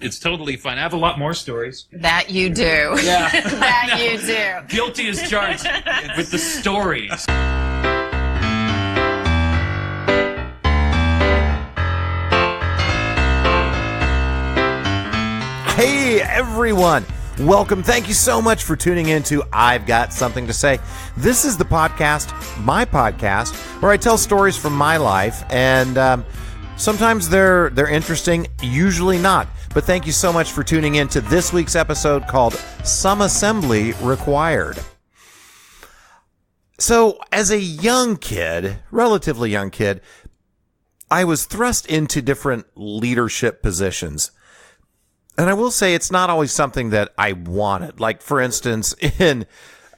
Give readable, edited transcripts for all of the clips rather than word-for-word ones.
It's totally fine. I have a lot more stories. That you do. Yeah. That you do. Guilty as charged with the stories. Hey, everyone. Welcome. Thank you so much for tuning in to I've Got Something to Say. This is the podcast, my podcast, where I tell stories from my life, and sometimes they're interesting, usually not. But thank you so much for tuning in to this week's episode called Some Assembly Required. So, as a young kid, relatively young kid, I was thrust into different leadership positions. And I will say it's not always something that I wanted. Like, for instance,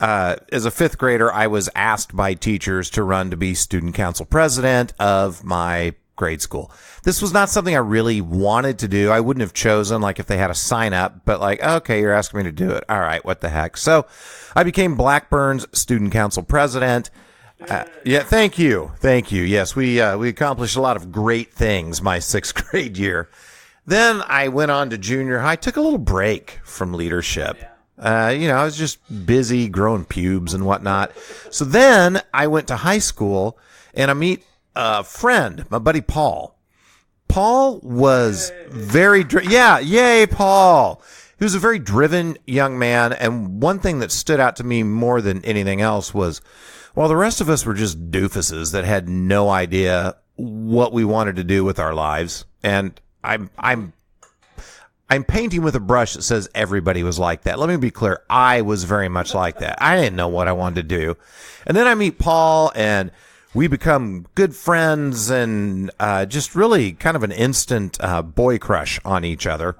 as a fifth grader, I was asked by teachers to run to be student council president of my grade school. This was not something I really wanted to do. I wouldn't have chosen, like, if they had a sign up, but like, okay, you're asking me to do it. All right, what the heck? So I became Blackburn's student council president. Yeah, thank you. Thank you. Yes, we accomplished a lot of great things my sixth grade year. Then I went on to junior high, took a little break from leadership. I was just busy growing pubes and whatnot. So then I went to high school and I meet a friend, my buddy Paul. Paul was yay, Paul. He was a very driven young man. And one thing that stood out to me more than anything else was, while the rest of us were just doofuses that had no idea what we wanted to do with our lives, and I'm painting with a brush that says everybody was like that. Let me be clear. I was very much like that. I didn't know what I wanted to do. And then I meet Paul and we become good friends and just really kind of an instant boy crush on each other.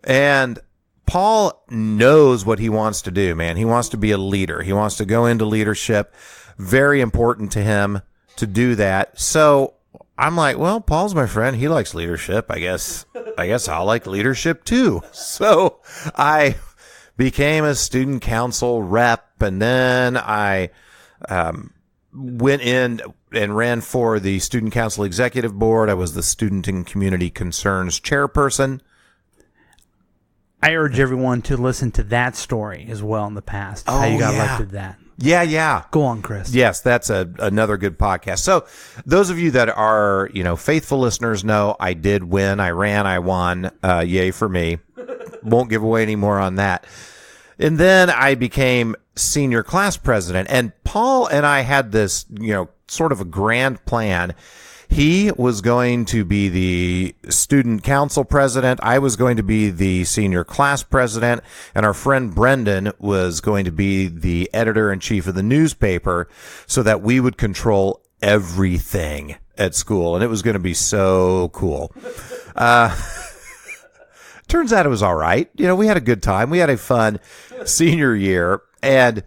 And Paul knows what he wants to do, man. He wants to be a leader. He wants to go into leadership. Very important to him to do that. So I'm like, well, Paul's my friend. He likes leadership. I guess I'll like leadership too. So I became a student council rep, and then I went in and ran for the student council executive board. I was the student and community concerns chairperson. I urge everyone to listen to that story as well in the past. How you got elected that. Yeah. Go on, Chris. Yes, that's another good podcast. So those of you that are, faithful listeners know I did win. I ran, I won. Yay for me. Won't give away any more on that. And then I became senior class president. And Paul and I had this, sort of a grand plan. He was going to be the student council president. I was going to be the senior class president. And our friend Brendan was going to be the editor-in-chief of the newspaper so that we would control everything at school. And it was going to be so cool. Turns out it was all right. We had a good time. We had a fun senior year. And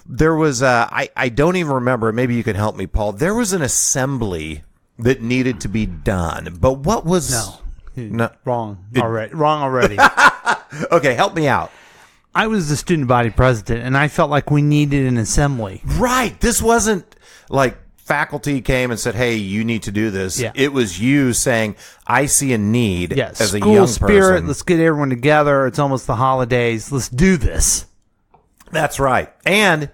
there was, I don't even remember, maybe you can help me, Paul. There was an assembly that needed to be done. But what was... No. Wrong already. Okay, help me out. I was the student body president, and I felt like we needed an assembly. Right. This wasn't like faculty came and said, hey, you need to do this. Yeah. It was you saying, I see a need as a school young spirit, person. let's get everyone together. It's almost the holidays. Let's do this. That's right. And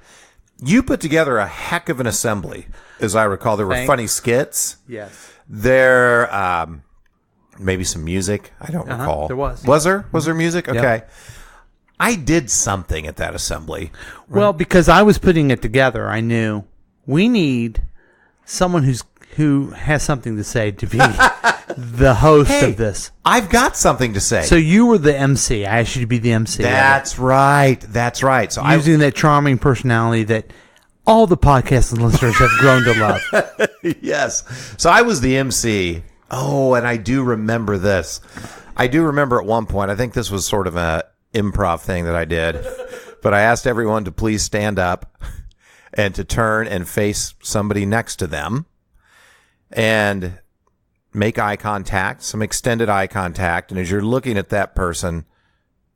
you put together a heck of an assembly, as I recall. There were funny skits. Yes. There, maybe some music. I don't recall. There was. Was there? Was there music? Okay. Yep. I did something at that assembly. Well, because I was putting it together, I knew we need someone who has something to say to be the host of this. I've got something to say. So you were the MC. I asked you to be the MC. That's right. That's right. So using that charming personality that all the podcast listeners have grown to love. Yes. So I was the MC. Oh, and I do remember this. I do remember at one point, I think this was sort of an improv thing that I did, but I asked everyone to please stand up and to turn and face somebody next to them and make eye contact, some extended eye contact. And as you're looking at that person,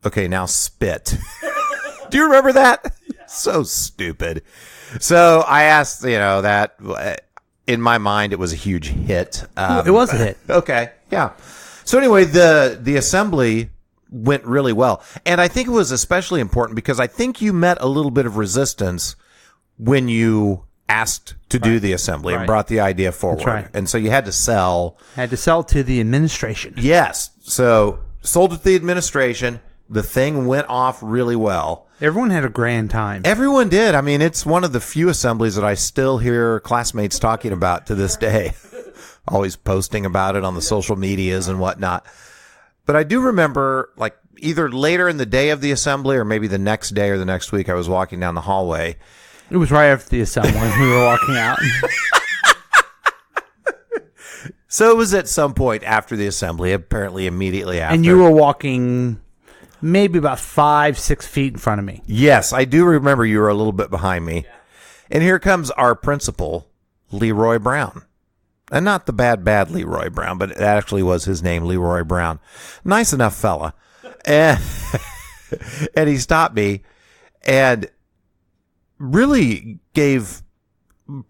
okay, now spit. Do you remember that? So stupid. So I asked, that in my mind, it was a huge hit. It was a hit. Okay. Yeah. So anyway, the assembly went really well. And I think it was especially important because I think you met a little bit of resistance when you asked to do the assembly and brought the idea forward. That's right. And so you had to sell. Had to sell to the administration. Yes. So sold it to the administration. The thing went off really well. Everyone had a grand time. Everyone did. I mean, it's one of the few assemblies that I still hear classmates talking about to this day. Always posting about it on the social medias and whatnot. But I do remember, like, either later in the day of the assembly or maybe the next day or the next week, I was walking down the hallway. It was right after the assembly when we were walking out. So it was at some point after the assembly, apparently immediately after. And you were walking maybe about 5-6 feet in front of me. Yes, I do remember you were a little bit behind me. And here comes our principal, Leroy Brown. And not the bad Leroy Brown, but it actually was his name, Leroy Brown. Nice enough fella. And, and he stopped me and really gave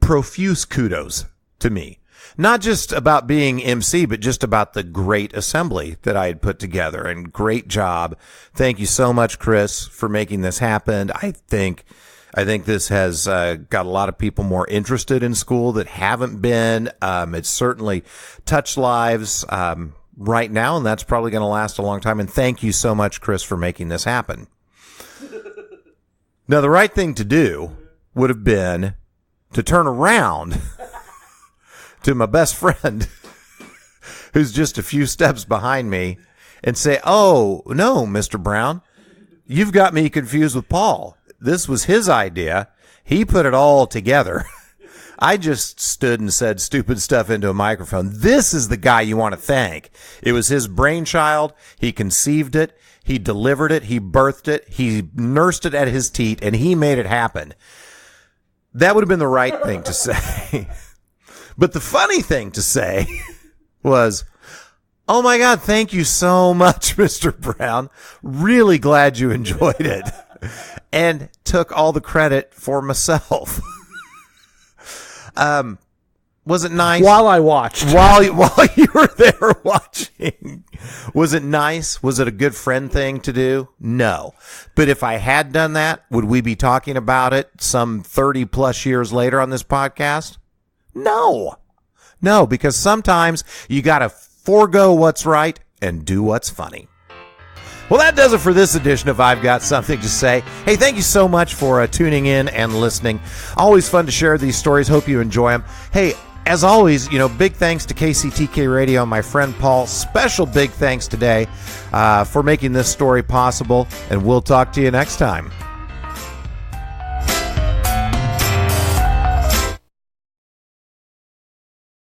profuse kudos to me. Not just about being MC, but just about the great assembly that I had put together. And great job. Thank you so much, Chris, for making this happen. I think this has got a lot of people more interested in school that haven't been. It's certainly touched lives right now, and that's probably going to last a long time. And thank you so much, Chris, for making this happen. Now, the right thing to do would have been to turn around to my best friend, who's just a few steps behind me, and say, "Oh, no, Mr. Brown, you've got me confused with Paul. This was his idea. He put it all together. I just stood and said stupid stuff into a microphone. This is the guy you want to thank. It was his brainchild. He conceived it. He delivered it. He birthed it. He nursed it at his teat, and he made it happen." That would have been the right thing to say. But the funny thing to say was, "Oh my God, thank you so much, Mr. Brown. Really glad you enjoyed it." And took all the credit for myself. Was it nice? While I watched. While you were there watching. Was it nice? Was it a good friend thing to do? No. But if I had done that, would we be talking about it some 30 plus years later on this podcast? No. No, because sometimes you got to forego what's right and do what's funny. Well, that does it for this edition of I've Got Something to Say. Hey, thank you so much for tuning in and listening. Always fun to share these stories. Hope you enjoy them. Hey, as always, big thanks to KCTK Radio and my friend Paul. Special big thanks today for making this story possible, and we'll talk to you next time.